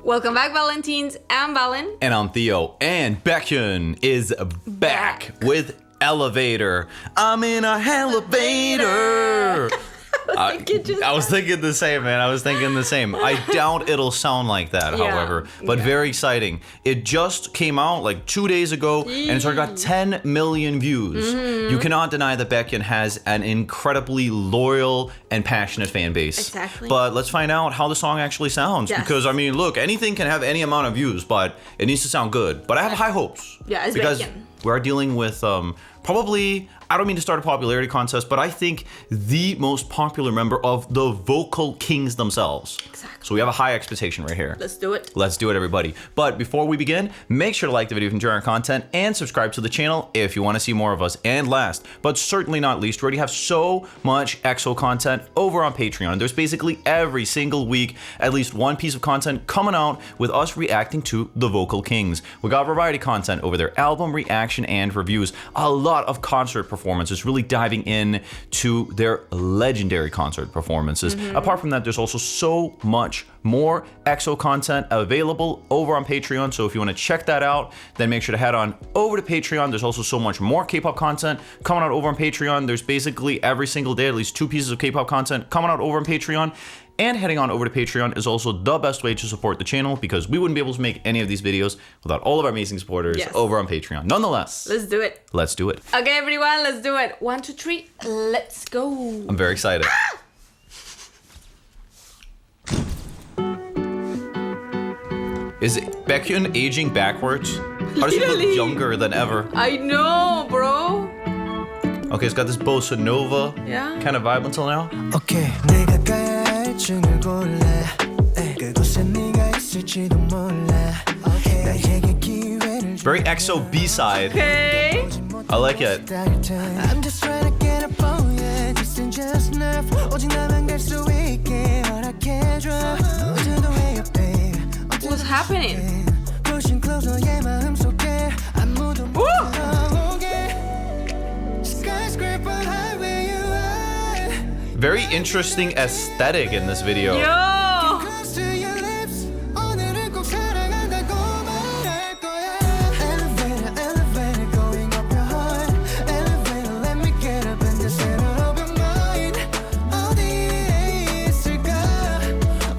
Welcome back, Valentines. I'm Valen. And I'm Theo. And BAEKHYUN is back with Elevator. I'm in a elevator. I was thinking the same, man. I was thinking the same. I doubt it'll sound like that, however. But very exciting. It just came out like 2 days ago, and it's already got 10 million views. You cannot deny that BAEKHYUN has an incredibly loyal and passionate fan base. Exactly. But let's find out how the song actually sounds. Yes. Because, I mean, look, anything can have any amount of views, but it needs to sound good. But I have high hopes. Yeah, it's because BAEKHYUN. we are dealing with probably, I don't mean to start a popularity contest, but I think the most popular member of the vocal kings themselves. Exactly. So we have a high expectation right here. Let's do it. Let's do it, everybody. But before we begin, make sure to like the video if you enjoy our content and subscribe to the channel if you want to see more of us. And last, but certainly not least, we already have so much EXO content over on Patreon. There's basically every single week at least one piece of content coming out with us reacting to the vocal kings. We got variety content over there, album reaction and reviews, a lot of concert performances, really diving in to their legendary concert performances. Apart from that, there's also so much more EXO content available over on Patreon. So if you want to check that out, then make sure to head on over to Patreon. There's also so much more K-pop content coming out over on Patreon. There's basically every single day at least 2 pieces of K-pop content coming out over on Patreon. And heading on over to Patreon is also the best way to support the channel, because we wouldn't be able to make any of these videos without all of our amazing supporters over on Patreon. Nonetheless, Let's do it. let's do it. Okay, everyone, let's do it. 1, 2, 3, let's go. I'm very excited. Is BAEKHYUN aging backwards? How does he look Literally. younger than ever? I know, bro. Okay, it's got this bossa nova kind of vibe until now. Okay. 내가 가야 할 층을 골라. 그곳에 네가 있을지도 몰라. 나에게 기회를 Very EXO B-side. Okay. I like it. I'm just trying to get up on you. Just and just enough. 오직 나만 갈 수 있게 허락해줘. 어제도 왜 옆에 What's happening? Pushing closer 내 마음속에 아무도 못 들어오게. Skyscraper high where you are. Very interesting aesthetic in this video. Yo. Close to your lips. 오늘은 꼭 사랑한다고 말할 거야. Elevator, elevator, going up your heart. Elevator, let me get up and just settle up your mind. 어디에 있을까?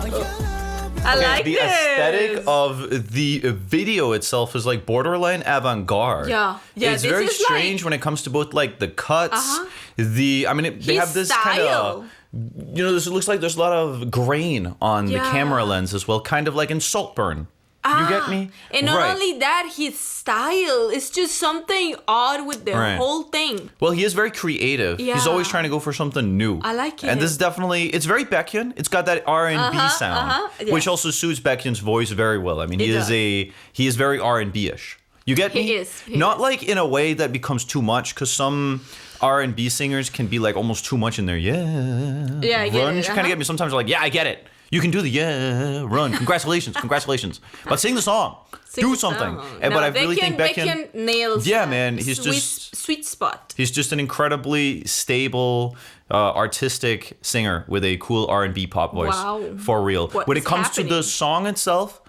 Oh, your love. I like The this. aesthetic of the video itself is like borderline avant-garde. Yeah. It's this very is strange when it comes to both like the cuts, they His have this kind style. of, it looks like there's a lot of grain on the camera lens as well, kind of like in Saltburn. You get me? And not Right. only that, his style is just something odd with the whole thing. Well, he is very creative. He's Yeah. always trying to go for something new. I like And it. this is definitely, it's very BAEKHYUN. It's got that R&B sound, which yes. also suits BAEKHYUN's voice very well. I mean, It does. he is very R&B-ish. You get me? He is. Not like in a way that becomes too much, because some R&B singers can be like almost too much in their Yeah, I get run. it, Kind of get me. Sometimes they're like, yeah, I get it. You can do the run. Congratulations, congratulations. But sing the song. Sing do the something. song. And, No, but I really think BAEKHYUN nails Yeah, that man, he's just- sweet spot. He's just an incredibly stable, artistic singer with a cool R&B pop voice. Wow. For real. What When is it comes to the happening? song itself,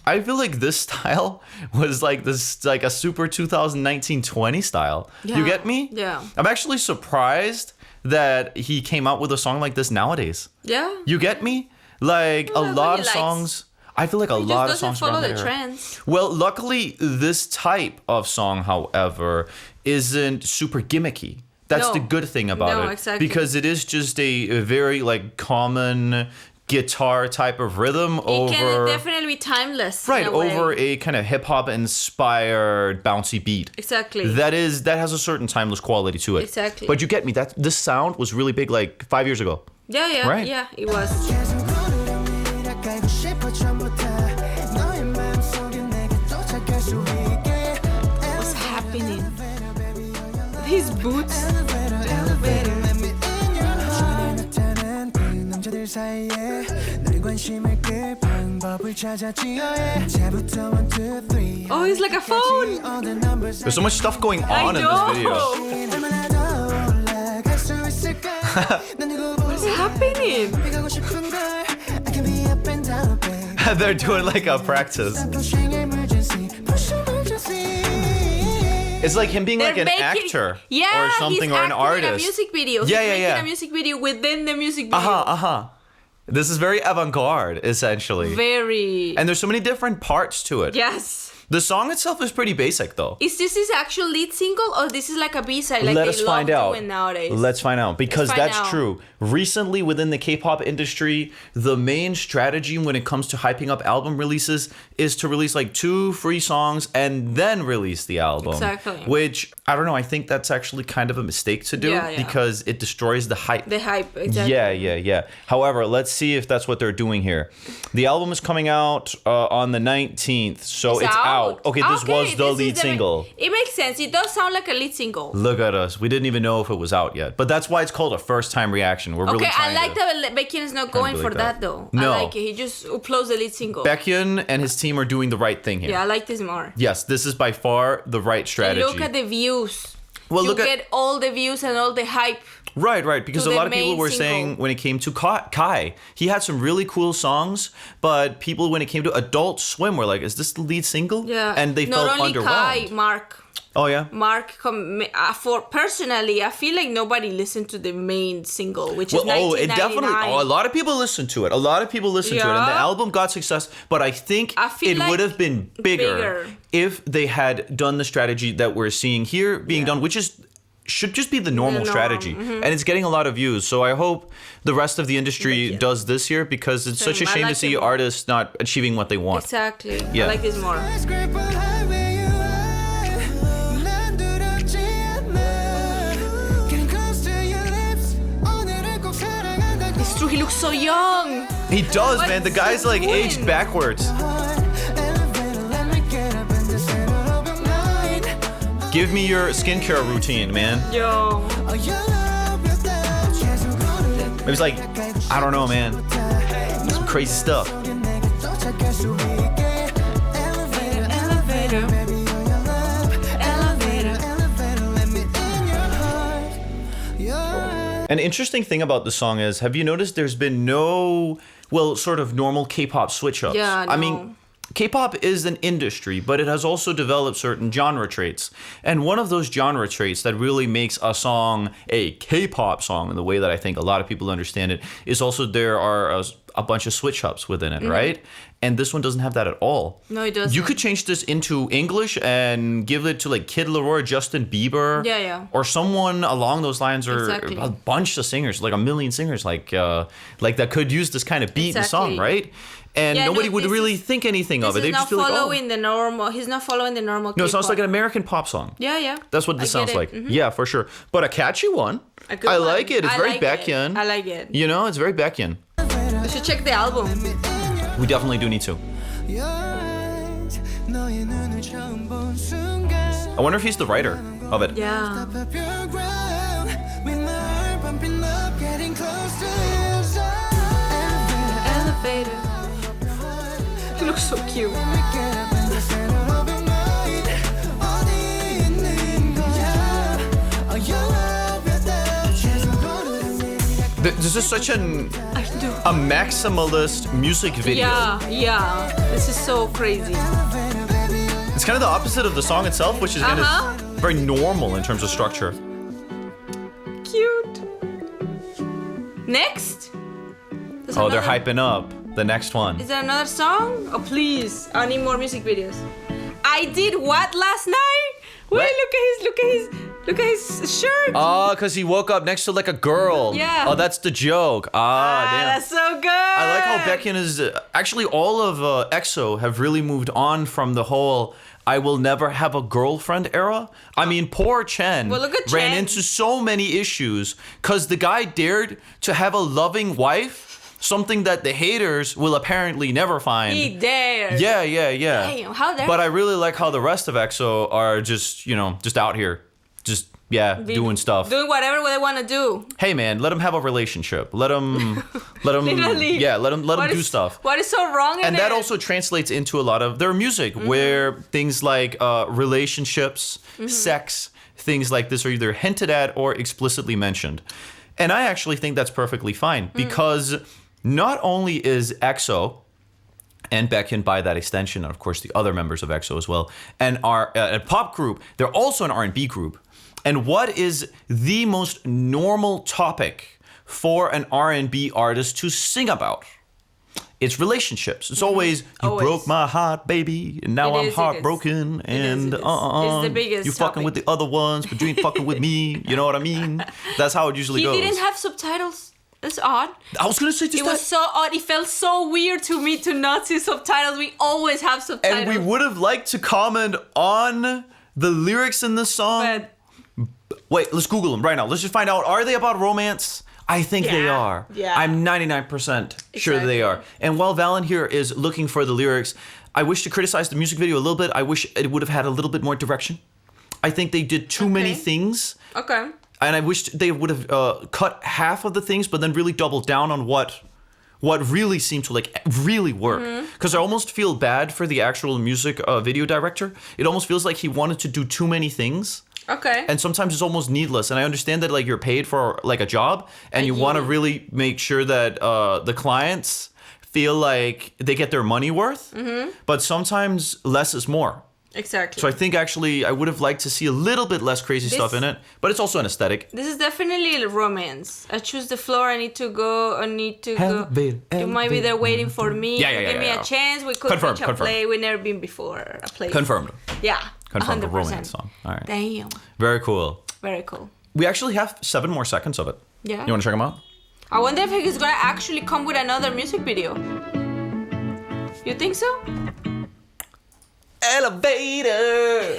I feel like this style was like a super 2019-20 style. You Yeah. get me? Yeah. I'm actually surprised that he came out with a song like this nowadays. Yeah. You get me? Like a Well, lot he of likes- songs. I feel like a He lot of just doesn't songs around follow the that era. trends. Well, luckily, this type of song, however, isn't super gimmicky. That's No. the good thing about No, it. exactly. Because it is just a very like common guitar type of rhythm It can over definitely be timeless. right in a way. over a kind of hip hop inspired bouncy beat. Exactly. That has a certain timeless quality to it. Exactly. But you get me. That this sound was really big like 5 years ago. Yeah, Right. yeah, it was. 계속 걸으려 미라 깔고 싶어 전부 다 너의 마음속에 내가 도착할 수 있게 What's happening? These boots. Elevator, let me in your heart 나타난 그 남자들 사이에 너의 관심을 끌 방법을 찾아 지어해 이제부터 1, 2, 3 Oh, it's like a phone. all the numbers There's so much stuff going I on in know. this video. 얼마나 더 올라갈 수 있을까 난 이거 What's happening? 가고 싶은 걸 I can be up and down babe They're doing like a practice. pushing emergency, push emergency. It's like him being like They're an making- actor Yeah, or something, he's or an acting in artist. a music video. Yeah, He's yeah, making yeah. a music video within the music video. Uh-huh. This is very avant-garde, essentially. Very. And there's so many different parts to it. Yes. The song itself is pretty basic, though. Is this his actual lead single or this is like a B-side like Let they us love find out. doing nowadays? Let's find out. Because find that's out. true. Recently, within the K-pop industry, the main strategy when it comes to hyping up album releases is to release like 2 free songs and then release the album. Exactly. Which, I don't know, I think that's actually kind of a mistake to do Yeah, yeah. because it destroys the hype. The hype, exactly. Yeah. However, let's see if that's what they're doing here. The album is coming out on the 19th, so it's out. Okay, this was the this lead is single. It makes sense. It does sound like a lead single. Look at us. We didn't even know if it was out yet. But that's why it's called a first-time reaction. We're really Okay, I trying like to... that BAEKHYUN is not going for believe that. that though. No. I like it. He just uploads the lead single. BAEKHYUN and his team are doing the right thing here. Yeah, I like this more. Yes, this is by far the right And strategy. look at the views. Well, you look at- get all the views and all the hype. Right, because to a the lot of people main were single. saying when it came to Kai, he had some really cool songs, but people when it came to Adult Swim were like, is this the lead single? Yeah. And they not felt only underwhelmed. Kai, Mark. Oh, yeah? For personally, I feel like nobody listened to the main single, which is Well, it 1999. definitely. A lot of people listened to it. A lot of people listened to it, and the Yeah. album got success. But I think I feel it like would have been bigger bigger. if they had done the strategy that we're seeing here being done, which should just be the normal norm, strategy, and it's getting a lot of views. So I hope the rest of the industry does this here because it's such a I shame to like see it more. artists not achieving what they want. Exactly. Yeah. I like this more. Skyscraper high where you are. 난 두렵지 않아. Getting close to your lips. 오늘은 꼭 사랑한다고. It's true. He looks so young. He does, What's man. The guy's he like doing? aged backwards. Elevator, let me get up in this little open mind. Give me your skincare routine, man. Yo. Oh, your love without 계속 오르는 It was like, I don't know, man. Some crazy stuff. 내게 도착할 수 있게. Elevator, elevator, baby, you're your love. Elevator, elevator, let me in your heart. Your heart. An interesting thing about the song is, have you noticed there's been no, well, sort of normal K-pop switch-ups? Yeah, I no. mean, K-pop is an industry, but it has also developed certain genre traits. And one of those genre traits that really makes a song a K-pop song in the way that I think a lot of people understand it is also there are a bunch of switch-ups within it, right? And this one doesn't have that at all. No, it doesn't. You could change this into English and give it to like Kid Laroi, Justin Bieber, Yeah. or someone along those lines, or Exactly. a bunch of singers, like a million singers, like that could use this kind of beat in the song, Exactly. right? And Yeah, nobody no, would this really is- think anything of it. This They'd is just not be like, oh. following the normal. He's not following the normal. No, it sounds like an K-pop. American pop song. Yeah. That's what this I get sounds it. like. Mhm. Yeah, for sure. But a catchy one. A good I one. like it. It's I very like it. BAEKHYUN. I like it. You know, it's very BAEKHYUN. You should check the album. We definitely do need to. Your eyes, 너의 눈을 처음 본 순간. I wonder if he's the writer of it. Yeah. Step up your ground, with my heart pumping up, getting close to your side. Elevator. He looks so cute. Let me get up in this little open mind. 어디 있는 거야? Oh, your love without 계속 오르는 일이 This is such I do. a maximalist music video. Yeah. This is so crazy. elevator, baby. It's kind of the opposite of the song itself, which is kind Uh-huh. of very normal in terms of structure. Cute. Next. There's Oh, they're another- hyping up the next one. Is there another song? Oh, please. I need more music videos. I did what last night? Wait, What? look at his shirt. Oh, because he woke up next to like a girl. Yeah. Oh, that's the joke. Damn. That's so good. I like how BAEKHYUN is actually all of EXO have really moved on from the whole I will never have a girlfriend era. I mean, poor Chen Well, look at ran Chen. into so many issues because the guy dared to have a loving wife, something that the haters will apparently never find. He dared. Yeah. Damn, how dare But I really like how the rest of EXO are just, just out here. Just, doing stuff. Doing whatever they want to do. Hey man, let them have a relationship. Let them Literally. let them What do is- stuff. What is so wrong in And that it? also translates into a lot of their music, Mm-hmm. where things like relationships, Mm-hmm. sex, things like this are either hinted at or explicitly mentioned. And I actually think that's perfectly fine Mm. because not only is EXO and BAEKHYUN by that extension, and of course the other members of EXO as well. And our pop group, they're also an R&B group. And what is the most normal topic for an R&B artist to sing about? It's relationships. It's always, you broke my heart, baby, and now I'm heartbroken, and it's the biggest you fucking with the other ones, but you ain't fucking with me. You know what I mean? That's how it usually goes. He didn't have subtitles. That's odd. I was gonna say just it was so odd. It felt so weird to me to not see subtitles. We always have subtitles. And we would have liked to comment on the lyrics in this song. Wait, let's Google them right now. Let's just find out, are they about romance? I think they are. Yeah. I'm 99% sure they are. And while Valen here is looking for the lyrics, I wish to criticize the music video a little bit. I wish it would have had a little bit more direction. I think they did too many things. Okay. And I wish they would have cut half of the things, but then really doubled down on what really seemed to like really work. Because I almost feel bad for the actual music video director. It almost feels like he wanted to do too many things. Okay. And sometimes it's almost needless. And I understand that like you're paid for like a job, and you want to really make sure that the clients feel like they get their money worth. But sometimes less is more. Exactly. So I think actually I would have liked to see a little bit less crazy stuff in it, but it's also an aesthetic. This is definitely a romance. I choose the floor. I need to go. You might be there waiting for me. Give me a chance. We could reach a play. We've never been before. A play. Confirmed. Yeah. Confirmed. 100%. A romance song. All right. Damn. Very cool. Very cool. We actually have 7 more seconds of it. Yeah. You want to check them out? I wonder if he's gonna actually come with another music video. You think so? Elevator.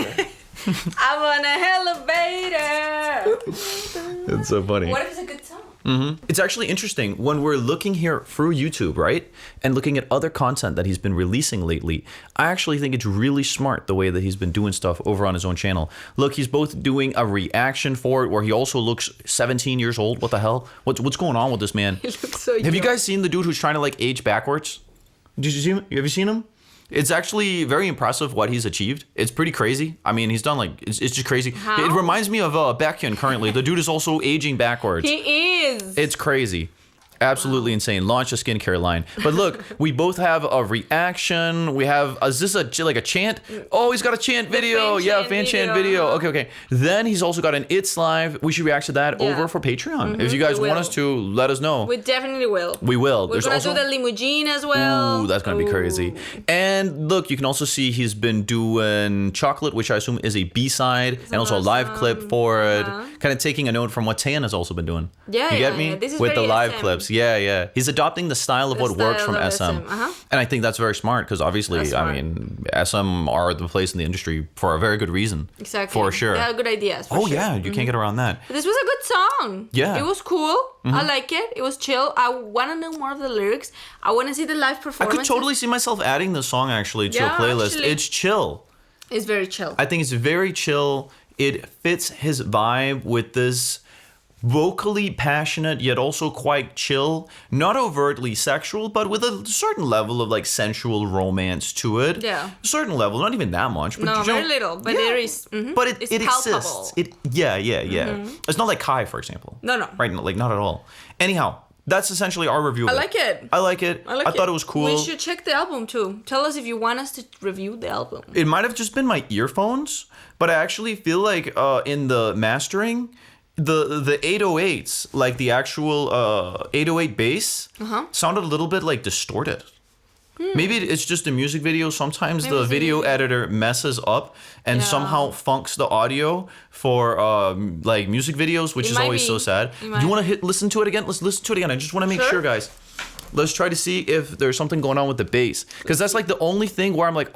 I'm on an elevator. It's so funny. What if it's a good song? It's actually interesting when we're looking here through YouTube, right? And looking at other content that he's been releasing lately. I actually think it's really smart the way that he's been doing stuff over on his own channel. Look, he's both doing a reaction for it where he also looks 17 years old. What the hell? What's going on with this man? He looks so young. Have you guys seen the dude who's trying to like age backwards? Did you see him? Have you seen him? It's actually very impressive what he's achieved. It's pretty crazy. I mean, he's done like, it's just crazy. How? It reminds me of BAEKHYUN currently. The dude is also aging backwards. He is. It's crazy. Absolutely insane. Launch a skincare line. But look, we both have a reaction. We have, is this like a chant? Oh, he's got a chant video. Fan chant video. Okay. Then he's also got an It's Live. We should react to that over for Patreon. If you guys want us to, let us know. We definitely will. We will. We're going to do the limousine as well. Ooh, that's going to be crazy. And look, you can also see he's been doing Chocolate, which I assume is a B-side, and also a live clip for it. Kind of taking a note from what Taeyeon has also been doing. Yeah, you get me? This is with the very live SM. clips. Yeah. He's adopting the style of what works from SM. And I think that's very smart because obviously, I mean, SM are the place in the industry for a very good reason. Exactly. For sure. They have good ideas. For sure. Yeah, you can't get around that. But this was a good song. Yeah. It was cool. I like it. It was chill. I want to know more of the lyrics. I want to see the live I performance. could totally see myself adding this song actually to a playlist. Actually, it's chill. It's very chill. I think it's very chill. It fits his vibe with this vocally passionate yet also quite chill, not overtly sexual, but with a certain level of like sensual romance to it. Yeah. A certain level, not even that much. But No, very little, but there is. But it palpable. exists. It's not like Kai, for example. No. Right, like not at all. Anyhow, that's essentially our review of I it. like it. I like it. I thought it was cool. We should check the album too. Tell us if you want us to review the album. It might have just been my earphones, but I actually feel like in the mastering, the 808s, like the actual 808 bass, sounded a little bit like distorted. Maybe it's just a music video. Sometimes the video editor messes up and somehow funks the audio for like music videos, which is always so sad. You want to listen to it again? Let's listen to it again. I just want to make sure, guys. Let's try to see if there's something going on with the bass, because that's like the only thing where I'm like,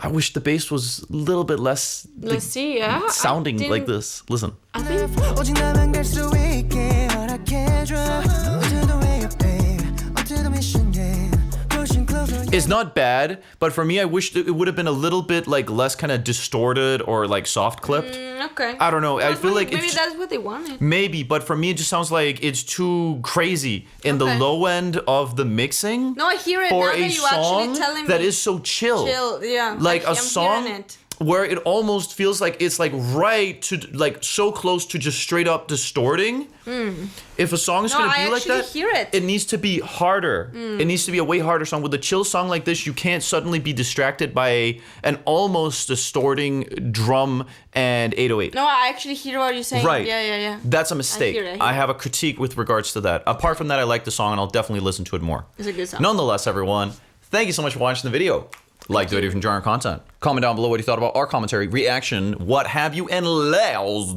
I wish the bass was a little bit less. Let's see, sounding like this. Listen. 오직 나만 갈 수 있게 허락해줘 어제도 왜 옆에 어제도 미션 game pushing closer. It's not bad, but for me, I wish it would have been a little bit like less kind of distorted or like soft clipped. Okay. I don't know. I feel like maybe it's that's what they wanted. maybe, but for me, it just sounds like it's too crazy in the low end of the mixing. No, I hear it for now a that you actually song telling me. that is so chill. Chill, yeah. Like I'm a song. hearing it. where it almost feels like it's like right to like so close to just straight up distorting. If a song is gonna be like that, hear it needs to be harder. It needs to be a way harder song. With a chill song like this, you can't suddenly be distracted by an almost distorting drum and 808. No, I actually hear what you're saying. Right. Yeah. That's a mistake. I hear it. I have a critique with regards to that. Apart from that, I like the song and I'll definitely listen to it more. It's a good song. Nonetheless, everyone, thank you so much for watching the video. Like the video if you enjoy our content. Comment down below what you thought about our commentary, reaction, what have you, and last.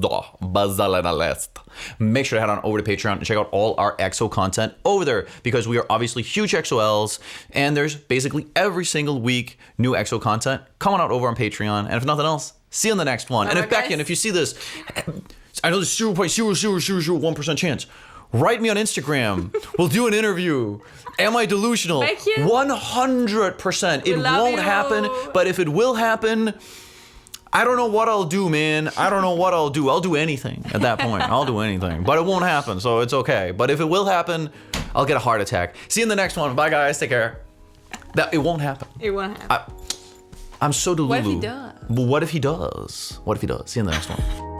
Make sure to head on over to Patreon and check out all our EXO content over there, because we are obviously huge EXO-Ls, and there's basically every single week new EXO content coming out over on Patreon. And if nothing else, see you in the next one. And if BAEKHYUN, if you see this, I know there's 0.00001% chance. Write me on Instagram. We'll do an interview. Am I delusional? 100%. It won't happen, but if it will happen, I don't know what I'll do, man. I don't know what I'll do. I'll do anything at that point. I'll do anything, but it won't happen, so it's okay. But if it will happen, I'll get a heart attack. See you in the next one. Bye, guys. Take care. It won't happen. It won't happen. I'm so delulu. What if he does? What if he does? What if he does? See you in the next one.